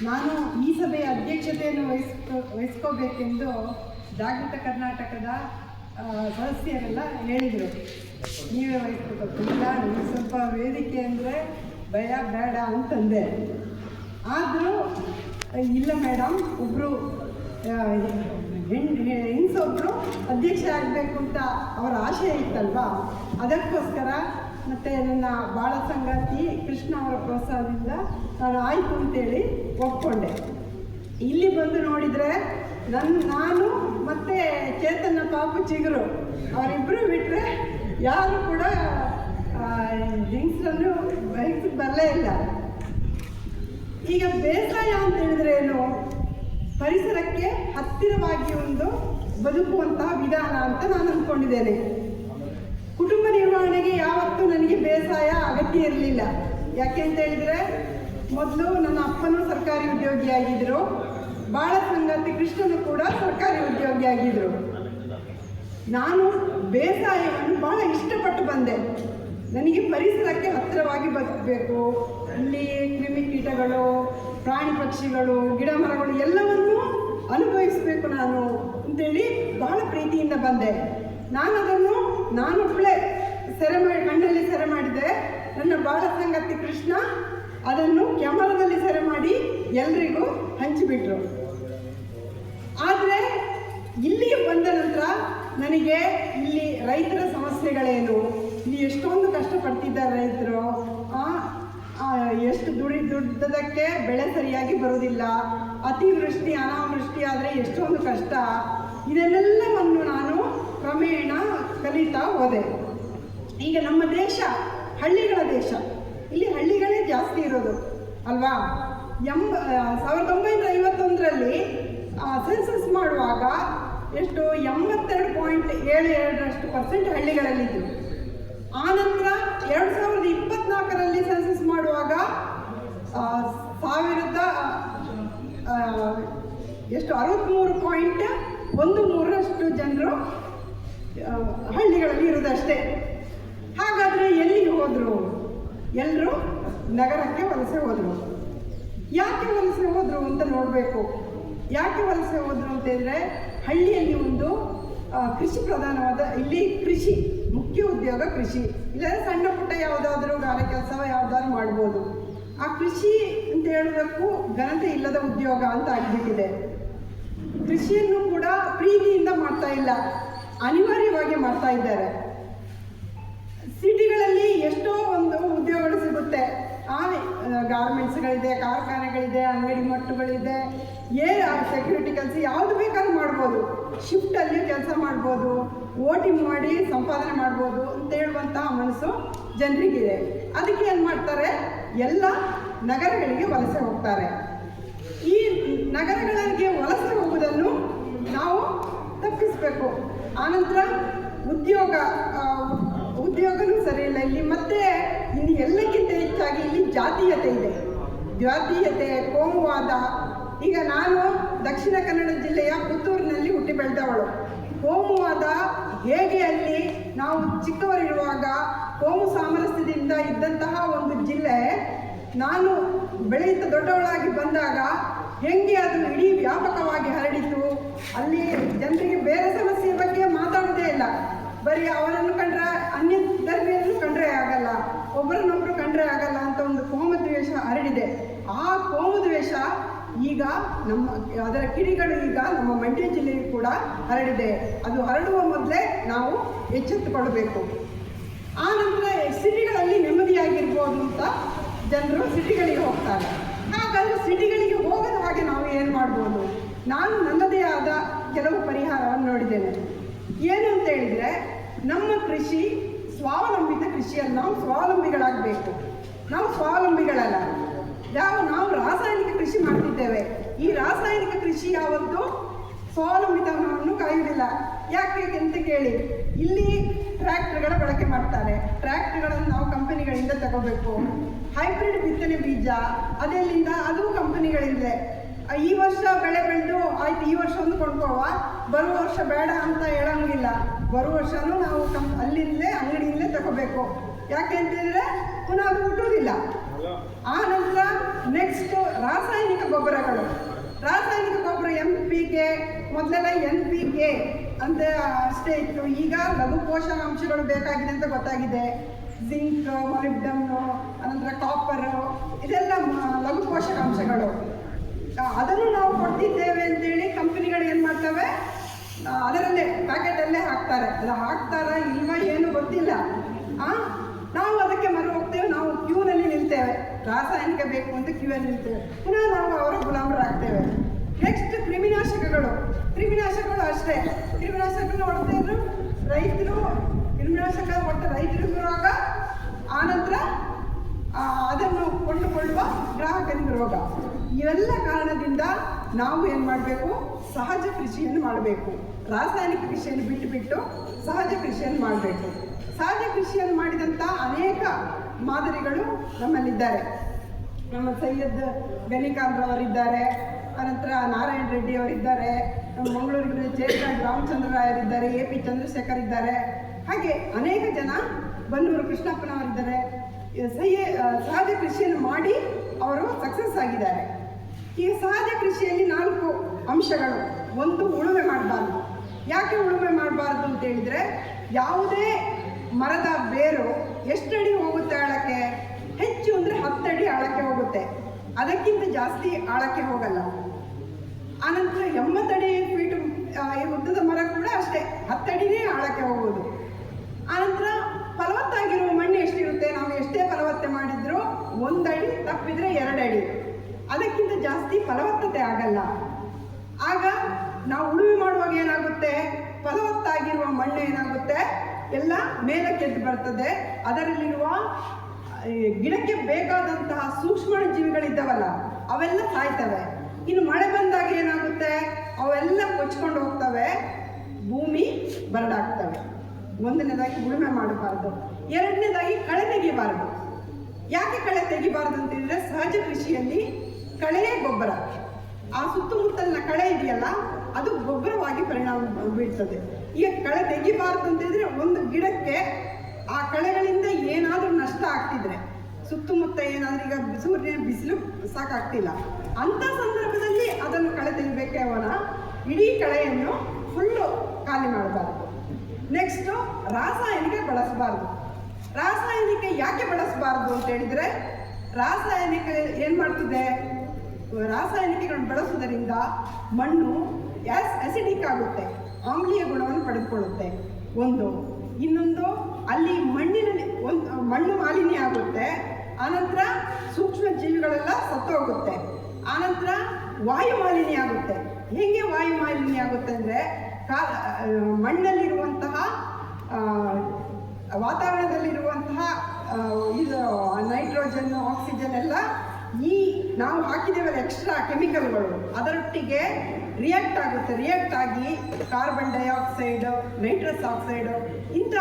ನಾನು ಈ ಸಭೆಯ ಅಧ್ಯಕ್ಷತೆಯನ್ನು ವಹಿಸ್ಕೋಬೇಕೆಂದು ಜಾಗೃತ ಕರ್ನಾಟಕದ ಸದಸ್ಯರೆಲ್ಲ ಹೇಳಿದರು. ನೀವೇ ವಹಿಸ್ಕೋಬೇಕು, ಇಲ್ಲ ನನಗೆ ಸ್ವಲ್ಪ ವೇದಿಕೆ ಅಂದರೆ ಭಯ ಬೇಡ ಅಂತಂದೆ. ಆದರೂ ಇಲ್ಲ ಮೇಡಮ್, ಒಬ್ಬರು ಹೆಂಗಸೊಬ್ಬರು ಅಧ್ಯಕ್ಷ ಆಗಬೇಕು ಅಂತ ಅವರ ಆಶಯ ಇತ್ತಲ್ವಾ, ಅದಕ್ಕೋಸ್ಕರ ಮತ್ತು ನನ್ನ ಬಾಳ ಸಂಗಾತಿ ಕೃಷ್ಣ ಅವರ ಪ್ರೋತ್ಸಾಹದಿಂದ ನಾನು ಆಯಿತು ಅಂತೇಳಿ ಒಪ್ಕೊಂಡೆ. ಇಲ್ಲಿ ಬಂದು ನೋಡಿದರೆ ನಾನು ಮತ್ತು ಚೇತನ ಪಾಪು ಚಿಗುರು ಅವರಿಬ್ಬರು ಬಿಟ್ಟರೆ ಯಾರು ಕೂಡ ಹೆಂಗಸರನ್ನು ಹೆಂಗಸಿಗೆ ಬರಲೇ ಇಲ್ಲ. ಈಗ ಬೇಸಾಯ ಅಂತ ಹೇಳಿದ್ರೆ ಏನು? ಪರಿಸರಕ್ಕೆ ಹತ್ತಿರವಾಗಿ ಒಂದು ಬದುಕುವಂತಹ ವಿಧಾನ ಅಂತ ನಾನು ಅಂದ್ಕೊಂಡಿದ್ದೇನೆ. ಕುಟುಂಬ ನಿರ್ವಹಣೆಗೆ ಯಾವತ್ತೂ ನನಗೆ ಬೇಸಾಯ ಅಗತ್ಯ ಇರಲಿಲ್ಲ. ಯಾಕೆ ಅಂತ ಹೇಳಿದರೆ, ಮೊದಲು ನನ್ನ ಅಪ್ಪನೂ ಸರ್ಕಾರಿ ಉದ್ಯೋಗಿಯಾಗಿದ್ದರು, ಬಾಳ ಸಂಗಾತಿ ಕೃಷ್ಣನು ಕೂಡ ಸರ್ಕಾರಿ ಉದ್ಯೋಗಿಯಾಗಿದ್ದರು. ನಾನು ಬೇಸಾಯವನ್ನು ಭಾಳ ಇಷ್ಟಪಟ್ಟು ಬಂದೆ. ನನಗೆ ಪರಿಸರಕ್ಕೆ ಹತ್ತಿರವಾಗಿ ಬದುಕಬೇಕು, ಇಲ್ಲಿ ಕ್ರಿಮಿಕೀಟಗಳು, ಪ್ರಾಣಿ ಪಕ್ಷಿಗಳು, ಗಿಡ ಮರಗಳು ಎಲ್ಲವನ್ನೂ ಅನುಭವಿಸಬೇಕು ನಾನು ಅಂತೇಳಿ ಬಹಳ ಪ್ರೀತಿಯಿಂದ ಬಂದೆ. ನಾನೊಬ್ಬಳೇ ಮಣ್ಣಲ್ಲಿ ಸೆರೆ ಮಾಡಿದೆ. ನನ್ನ ಬಾಳ ಸಂಗಾತಿ ಕೃಷ್ಣ ಅದನ್ನು ಕ್ಯಾಮರಾದಲ್ಲಿ ಸೆರೆ ಮಾಡಿ ಎಲ್ರಿಗೂ ಹಂಚಿಬಿಟ್ರು. ಆದರೆ ಇಲ್ಲಿಗೆ ಬಂದ ನಂತರ ನನಗೆ ಇಲ್ಲಿ ರೈತರ ಸಮಸ್ಯೆಗಳೇನು, ಇಲ್ಲಿ ಎಷ್ಟೊಂದು ಕಷ್ಟಪಡ್ತಿದ್ದಾರೆ ರೈತರು, ಎಷ್ಟು ದುಡ್ಡದಕ್ಕೆ ಬೆಳೆ ಸರಿಯಾಗಿ ಬರೋದಿಲ್ಲ, ಅತಿವೃಷ್ಟಿ ಅನಾವೃಷ್ಟಿ ಆದರೆ ಎಷ್ಟೊಂದು ಕಷ್ಟ, ಇದನ್ನೆಲ್ಲವನ್ನು ನಾನು ಕ್ರಮೇಣ ಕಲಿತಾ ಹೋದೆ. ಈಗ ನಮ್ಮ ದೇಶ ಹಳ್ಳಿಗಳ ದೇಶ, ಇಲ್ಲಿ ಹಳ್ಳಿಗಳೇ ಜಾಸ್ತಿ ಇರೋದು ಅಲ್ವಾ. 1951ರಲ್ಲಿ ಸೆನ್ಸಸ್ ಮಾಡುವಾಗ ಎಷ್ಟು 82.72% ಹಳ್ಳಿಗಳಲ್ಲಿದ್ದರು. ಆನಂತರ 2024ರಲ್ಲಿ ಸೆನ್ಸಸ್ ಮಾಡುವಾಗ 63.13% ಜನರು ಹಳ್ಳಿಗಳಲ್ಲಿ ಇರೋದಷ್ಟೇ. ಹಾಗಾದರೆ ಎಲ್ಲಿಗೆ ಹೋದರು? ಎಲ್ಲರೂ ನಗರಕ್ಕೆ ವಲಸೆ ಹೋದರು. ಯಾಕೆ ವಲಸೆ ಹೋದರು ಅಂತ ನೋಡಬೇಕು. ಯಾಕೆ ವಲಸೆ ಹೋದರು ಅಂತಂದರೆ, ಹಳ್ಳಿಯಲ್ಲಿ ಒಂದು ಕೃಷಿ ಪ್ರಧಾನವಾದ, ಇಲ್ಲಿ ಕೃಷಿ ಮುಖ್ಯ ಉದ್ಯೋಗ ಕೃಷಿ, ಇಲ್ಲಾಂದರೆ ಸಣ್ಣ ಪುಟ್ಟ ಯಾವುದಾದ್ರೂ ಗಾರೆ ಕೆಲಸ ಯಾವುದಾದ್ರು ಮಾಡ್ಬೋದು. ಆ ಕೃಷಿ ಅಂತ ಹೇಳೋದಕ್ಕೂ ಘನತೆ ಇಲ್ಲದ ಉದ್ಯೋಗ ಅಂತ ಆಗಿಬಿಟ್ಟಿದೆ. ಕೃಷಿಯನ್ನು ಕೂಡ ಪ್ರೀತಿಯಿಂದ ಮಾಡ್ತಾ ಇಲ್ಲ, ಅನಿವಾರ್ಯವಾಗಿ ಮಾಡ್ತಾ ಇದ್ದಾರೆ. ಸಿಟಿಗಳಲ್ಲಿ ಎಷ್ಟೋ ಒಂದು ಉದ್ಯೋಗಗಳು ಸಿಗುತ್ತೆ. ಗಾರ್ಮೆಂಟ್ಸ್ಗಳಿದೆ, ಕಾರ್ಖಾನೆಗಳಿದೆ, ಅಂಗಡಿ ಮಟ್ಟುಗಳಿದೆ, ಸೆಕ್ಯೂರಿಟಿ ಕೆಲಸ ಯಾವುದು ಬೇಕಾದ್ರೂ ಮಾಡ್ಬೋದು, ಶಿಫ್ಟಲ್ಲಿ ಕೆಲಸ ಮಾಡ್ಬೋದು, ಓಟಿ ಮಾಡಿ ಸಂಪಾದನೆ ಮಾಡ್ಬೋದು ಅಂತ ಹೇಳುವಂತಹ ಮನಸ್ಸು ಜನರಿಗಿದೆ. ಅದಕ್ಕೆ ಏನು ಮಾಡ್ತಾರೆ, ಎಲ್ಲ ನಗರಗಳಿಗೆ ವಲಸೆ ಹೋಗ್ತಾರೆ. ಈ ನಗರಗಳಿಗೆ ವಲಸೆ ಹೋಗುವುದನ್ನು ನಾವು ತಪ್ಪಿಸಬೇಕು. ಆನಂತರ ಉದ್ಯೋಗನೂ ಸರಿ ಇಲ್ಲ ಇಲ್ಲಿ. ಮತ್ತೆ ಇನ್ನು ಎಲ್ಲಕ್ಕಿಂತ ಹೆಚ್ಚಾಗಿ ಇಲ್ಲಿ ಜಾತೀಯತೆ ಇದೆ, ಜಾತೀಯತೆ, ಕೋಮುವಾದ. ಈಗ ನಾನು ದಕ್ಷಿಣ ಕನ್ನಡ ಜಿಲ್ಲೆಯ ಪುತ್ತೂರಿನಲ್ಲಿ ಹುಟ್ಟಿ ಬೆಳೆದವಳು. ಕೋಮುವಾದ ಹೇಗೆ ಅಲ್ಲಿ ನಾವು ಚಿಕ್ಕವರಿರುವಾಗ ಕೋಮು ಸಾಮರಸ್ಯದಿಂದ ಇದ್ದಂತಹ ಒಂದು ಜಿಲ್ಲೆ, ನಾನು ಬೆಳೆಯುತ್ತಾ ದೊಡ್ಡವಳಾಗಿ ಬಂದಾಗ ಹೆಂಗೆ ಅದು ಇಡೀ ವ್ಯಾಪಕವಾಗಿ ಹರಡಿತು. ಅಲ್ಲಿ ಜನರಿಗೆ ಬೇರೆ ಸಮಸ್ಯೆ ಬಗ್ಗೆ ಮಾತಾಡೋದೇ ಇಲ್ಲ, ಬರೀ ಅವರನ್ನು ಕಂಡ್ರೆ, ಅನ್ಯ ಧರ್ಮೀಯರನ್ನು ಕಂಡ್ರೆ ಆಗಲ್ಲ, ಒಬ್ಬರನ್ನೊಬ್ಬರು ಕಂಡ್ರೆ ಆಗಲ್ಲ ಅಂತ ಒಂದು ಕೋಮುದ್ವೇಷ ಹರಡಿದೆ. ಆ ಕೋಮುದ್ವೇಷ ಈಗ ಅದರ ಕಿಡಿಗಳು ಈಗ ನಮ್ಮ ಮಂಡ್ಯ ಜಿಲ್ಲೆಯೂ ಕೂಡ ಹರಡಿದೆ. ಅದು ಹರಡುವ ಮೊದಲೇ ನಾವು ಎಚ್ಚೆತ್ತುಕೊಳ್ಬೇಕು. ಆ ನಂತರ ಸಿಟಿಗಳಲ್ಲಿ ನೆಮ್ಮದಿಯಾಗಿರ್ಬೋದು ಅಂತ ಜನರು ಸಿಟಿಗಳಿಗೆ ಹೋಗ್ತಾರೆ. ಹಾಗಾದರೆ ಸಿಟಿಗಳಿಗೆ ಹೋಗದ ಹಾಗೆ ನಾವು ಏನು ಮಾಡ್ಬೋದು? ನಾನು ನನ್ನದೇ ಆದ ಕೆಲವು ಪರಿಹಾರವನ್ನು ನೋಡಿದ್ದೇನೆ. ಏನು ಅಂತ ಹೇಳಿದರೆ, ನಮ್ಮ ಕೃಷಿ ಸ್ವಾವಲಂಬಿತ ಕೃಷಿಯಲ್ಲಿ ನಾವು ಸ್ವಾವಲಂಬಿಗಳಾಗಬೇಕು. ನಾವು ಸ್ವಾವಲಂಬಿಗಳಲ್ಲ, ನಾವು ರಾಸಾಯನಿಕ ಕೃಷಿ ಮಾಡ್ತಿದ್ದೇವೆ. ಈ ರಾಸಾಯನಿಕ ಕೃಷಿ ಯಾವತ್ತೂ ಸ್ವಾವಲಂಬಿತವನ್ನು ಕಾಯುವುದಿಲ್ಲ. ಯಾಕೆ ಅಂತ ಕೇಳಿ, ಇಲ್ಲಿ ಟ್ರ್ಯಾಕ್ಟರ್ಗಳ ಬಳಕೆ ಮಾಡ್ತಾರೆ. ಟ್ರ್ಯಾಕ್ಟರ್ಗಳನ್ನು ನಾವು ಕಂಪನಿಗಳಿಂದ ತಗೋಬೇಕು. ಹೈಬ್ರಿಡ್ ಬಿತ್ತನೆ ಬೀಜ ಅದೆಲ್ಲಿಂದ? ಅದು ಕಂಪನಿಗಳಿಂದ. ಈ ವರ್ಷ ಬೆಳೆ ಬೆಳೆದು ಆಯ್ತು, ಈ ವರ್ಷ ಒಂದು ಕೊಂಡ್ಕೊಳ್ಳುವ, ಬರುವ ವರ್ಷ ಬೇಡ ಅಂತ ಹೇಳೋಂಗಿಲ್ಲ. ಬರುವ ವರ್ಷವೂ ನಾವು ಅಲ್ಲಿಂದಲೇ ಅಂಗಡಿಯಿಂದಲೇ ತಗೋಬೇಕು. ಯಾಕೆ ಅಂತಂದರೆ ಪುನಃ ಅದು ಹುಟ್ಟುವುದಿಲ್ಲ. ಆ ನಂತರ ನೆಕ್ಸ್ಟ್ ರಾಸಾಯನಿಕ ಗೊಬ್ಬರಗಳು. ರಾಸಾಯನಿಕ ಗೊಬ್ಬರ NPK, ಮೊದಲೆಲ್ಲ NPK ಅಂತ ಅಷ್ಟೇ ಇತ್ತು. ಈಗ ಲಘು ಪೋಷಕಾಂಶಗಳು ಬೇಕಾಗಿದೆ ಅಂತ ಗೊತ್ತಾಗಿದೆ. ಜಿಂಕ್, ಮೊಲಿಬ್ಡನ್ನು, ಅನಂತರ ಕಾಪರು, ಇದೆಲ್ಲ ಲಘು ಪೋಷಕಾಂಶಗಳು. ಅದನ್ನು ನಾವು ಕೊಡ್ತಿದ್ದೇವೆ ಅಂತೇಳಿ ಕಂಪನಿಗಳು ಏನು ಮಾಡ್ತವೆ, ಅದರಲ್ಲೇ ಪ್ಯಾಕೆಟಲ್ಲೇ ಹಾಕ್ತಾರೆ. ಅದು ಹಾಕ್ತಾರ ಇಲ್ವಾ ಏನು ಗೊತ್ತಿಲ್ಲ. ನಾವು ಅದಕ್ಕೆ ಮರು ಹೋಗ್ತೇವೆ, ನಾವು ಕ್ಯೂನಲ್ಲಿ ನಿಲ್ತೇವೆ. ರಾಸಾಯನಿಕ ಬೇಕು ಅಂತ ಕ್ಯೂನಲ್ಲಿ ನಿಲ್ತೇವೆ, ಪುನಃ ನಾವು ಅವರ ಗುಲಾಮರಾಗ್ತೇವೆ. ನೆಕ್ಸ್ಟ್ ಕ್ರಿಮಿನಾಶಕಗಳು ಅಷ್ಟೇ. ಕ್ರಿಮಿನಾಶಕಗಳನ್ನ ಹೊಡ್ತಾ ಇದ್ರು ರೈತರು, ಕ್ರಿಮಿನಾಶಕ ಹೊಟ್ಟು ರೈತರಿಗೂ ರೋಗ, ಆನಂತರ ಅದನ್ನು ಕೊಂಡುಕೊಳ್ಳುವ ಗ್ರಾಹಕರಿಗೂ ರೋಗ. ಇವೆಲ್ಲ ಕಾರಣದಿಂದ ನಾವು ಏನು ಮಾಡಬೇಕು, ಸಹಜ ಕೃಷಿಯನ್ನು ಮಾಡಬೇಕು. ರಾಸಾಯನಿಕ ಕೃಷಿಯನ್ನು ಬಿಟ್ಟು ಸಹಜ ಕೃಷಿಯನ್ನು ಮಾಡಬೇಕು. ಸಹಜ ಕೃಷಿಯನ್ನು ಮಾಡಿದಂಥ ಅನೇಕ ಮಾದರಿಗಳು ನಮ್ಮಲ್ಲಿದ್ದಾರೆ. ನಮ್ಮ ಸೈಯದ್ ಗನಿಖಾನ್ ರವರಿದ್ದಾರೆ, ಅನಂತರ ನಾರಾಯಣ ರೆಡ್ಡಿ ಅವರಿದ್ದಾರೆ, ನಮ್ಮ ಮಂಗಳೂರಿನ ಜಯಕಾಂತ್ ರಾಮಚಂದ್ರ ರಾಯರಿದ್ದಾರೆ, AP ಚಂದ್ರಶೇಖರ್ ಇದ್ದಾರೆ. ಹಾಗೆ ಅನೇಕ ಜನ, ಬನ್ನೂರು ಕೃಷ್ಣಪ್ಪನವರಿದ್ದಾರೆ. ಸಹಜ ಕೃಷಿಯನ್ನು ಮಾಡಿ ಅವರು ಸಕ್ಸಸ್ ಆಗಿದ್ದಾರೆ. ಈ ಸಹಜ ಕೃಷಿಯಲ್ಲಿ 4 ಅಂಶಗಳು. ಒಂದು, ಉಳುಮೆ ಮಾಡಬಾರ್ದು. ಯಾಕೆ ಉಳುಮೆ ಮಾಡಬಾರ್ದು ಅಂತ ಹೇಳಿದರೆ, ಯಾವುದೇ ಮರದ ಬೇರು ಎಷ್ಟಡಿ ಹೋಗುತ್ತೆ ಆಳಕ್ಕೆ? ಹೆಚ್ಚು ಅಂದರೆ 10 ಅಡಿ ಆಳಕ್ಕೆ ಹೋಗುತ್ತೆ, ಅದಕ್ಕಿಂತ ಜಾಸ್ತಿ ಆಳಕ್ಕೆ ಹೋಗಲ್ಲ. ಆನಂತರ 80 ಅಡಿ ಫೀಟ್ ಉದ್ದದ ಮರ ಕೂಡ ಅಷ್ಟೇ 10 ಅಡಿನೇ ಆಳಕ್ಕೆ ಹೋಗೋದು. ಆನಂತರ ಫಲವತ್ತಾಗಿರುವ ಮಣ್ಣು ಎಷ್ಟಿರುತ್ತೆ, ನಾವು ಎಷ್ಟೇ ಫಲವತ್ತೆ ಮಾಡಿದರೂ 1 ಅಡಿ ತಪ್ಪಿದರೆ 2 ಅಡಿ, ಅದಕ್ಕಿಂತ ಜಾಸ್ತಿ ಫಲವತ್ತತೆ ಆಗಲ್ಲ. ಆಗ ನಾವು ಉಳುಮೆ ಮಾಡುವಾಗ ಏನಾಗುತ್ತೆ, ಫಲವತ್ತಾಗಿರುವ ಮಣ್ಣು ಏನಾಗುತ್ತೆ, ಎಲ್ಲ ಮೇಲಕ್ಕೆದ್ದು ಬರ್ತದೆ. ಅದರಲ್ಲಿರುವ ಗಿಡಕ್ಕೆ ಬೇಕಾದಂತಹ ಸೂಕ್ಷ್ಮ ಜೀವಿಗಳಿದ್ದಾವಲ್ಲ ಅವೆಲ್ಲ ಸಾಯ್ತವೆ. ಇನ್ನು ಮಳೆ ಬಂದಾಗ ಏನಾಗುತ್ತೆ, ಅವೆಲ್ಲ ಕೊಚ್ಕೊಂಡು ಹೋಗ್ತವೆ, ಭೂಮಿ ಬರಡಾಗ್ತವೆ. ಒಂದನೇದಾಗಿ ಉಳುಮೆ ಮಾಡಬಾರ್ದು. ಎರಡನೇದಾಗಿ ಕಳೆ ತೆಗಿಬಾರ್ದು. ಯಾಕೆ ಕಳೆ ತೆಗಿಬಾರ್ದು ಅಂತಂದರೆ, ಸಹಜ ಕೃಷಿಯಲ್ಲಿ ಕಳೆಯೇ ಗೊಬ್ಬರ. ಆ ಸುತ್ತಮುತ್ತಲಿನ ಕಳೆ ಇದೆಯಲ್ಲ, ಅದು ಗೊಬ್ಬರವಾಗಿ ಪರಿಣಾಮ ಬೀಳ್ತದೆ. ಈಗ ಕಳೆ ತೆಗಿಬಾರ್ದು ಅಂತಂದರೆ, ಒಂದು ಗಿಡಕ್ಕೆ ಆ ಕಳೆಗಳಿಂದ ಏನಾದರೂ ನಷ್ಟ ಆಗ್ತಿದ್ರೆ, ಸುತ್ತಮುತ್ತ ಏನಾದರೂ ಈಗ ಸೂರ್ಯನ ಬಿಸಿಲು ಸಾಕಾಗ್ತಿಲ್ಲ, ಅಂಥ ಸಂದರ್ಭದಲ್ಲಿ ಅದನ್ನು ಕಳೆ ತೆಗಿಬೇಕೇ ಅವನ ಇಡೀ ಕಳೆಯನ್ನು ಫುಲ್ಲು ಖಾಲಿ ಮಾಡಬಾರ್ದು. ನೆಕ್ಸ್ಟು, ರಾಸಾಯನಿಕ ಬಳಸಬಾರ್ದು. ರಾಸಾಯನಿಕ ಯಾಕೆ ಬಳಸಬಾರ್ದು ಅಂತ ಹೇಳಿದರೆ, ರಾಸಾಯನಿಕ ಏನು ಮಾಡ್ತದೆ, ರಾಸಾಯನಿಕಗಳನ್ನು ಬಳಸುವುದರಿಂದ ಮಣ್ಣು ಅಸಿಡಿಕ್ ಆಗುತ್ತೆ, ಆಮ್ಲೀಯ ಗುಣವನ್ನು ಪಡೆದುಕೊಳ್ಳುತ್ತೆ. ಇನ್ನೊಂದು ಅಲ್ಲಿ ಮಣ್ಣಿನಲ್ಲಿ ಮಣ್ಣು ಮಾಲಿನ್ಯ ಆಗುತ್ತೆ. ಆನಂತರ ಸೂಕ್ಷ್ಮ ಜೀವಿಗಳೆಲ್ಲ ಸತ್ತೋಗುತ್ತೆ. ಆನಂತರ ವಾಯು ಮಾಲಿನ್ಯ ಆಗುತ್ತೆ. ಹೇಗೆ ವಾಯು ಮಾಲಿನ್ಯ ಆಗುತ್ತೆ ಅಂದರೆ, ಮಣ್ಣಲ್ಲಿರುವಂತಹ ವಾತಾವರಣದಲ್ಲಿರುವಂತಹ ಇದು ನೈಟ್ರೋಜನ್, ಆಕ್ಸಿಜನ್ ಎಲ್ಲ ಈ ನಾವು ಹಾಕಿದ್ದೇವಲ್ಲ ಎಕ್ಸ್ಟ್ರಾ ಕೆಮಿಕಲ್ಗಳು, ಅದರೊಟ್ಟಿಗೆ ರಿಯಾಕ್ಟ್ ಆಗುತ್ತೆ. ರಿಯಾಕ್ಟ್ ಆಗಿ ಕಾರ್ಬನ್ ಡೈಆಕ್ಸೈಡ್, ನೈಟ್ರಸ್ ಆಕ್ಸೈಡು ಇಂಥ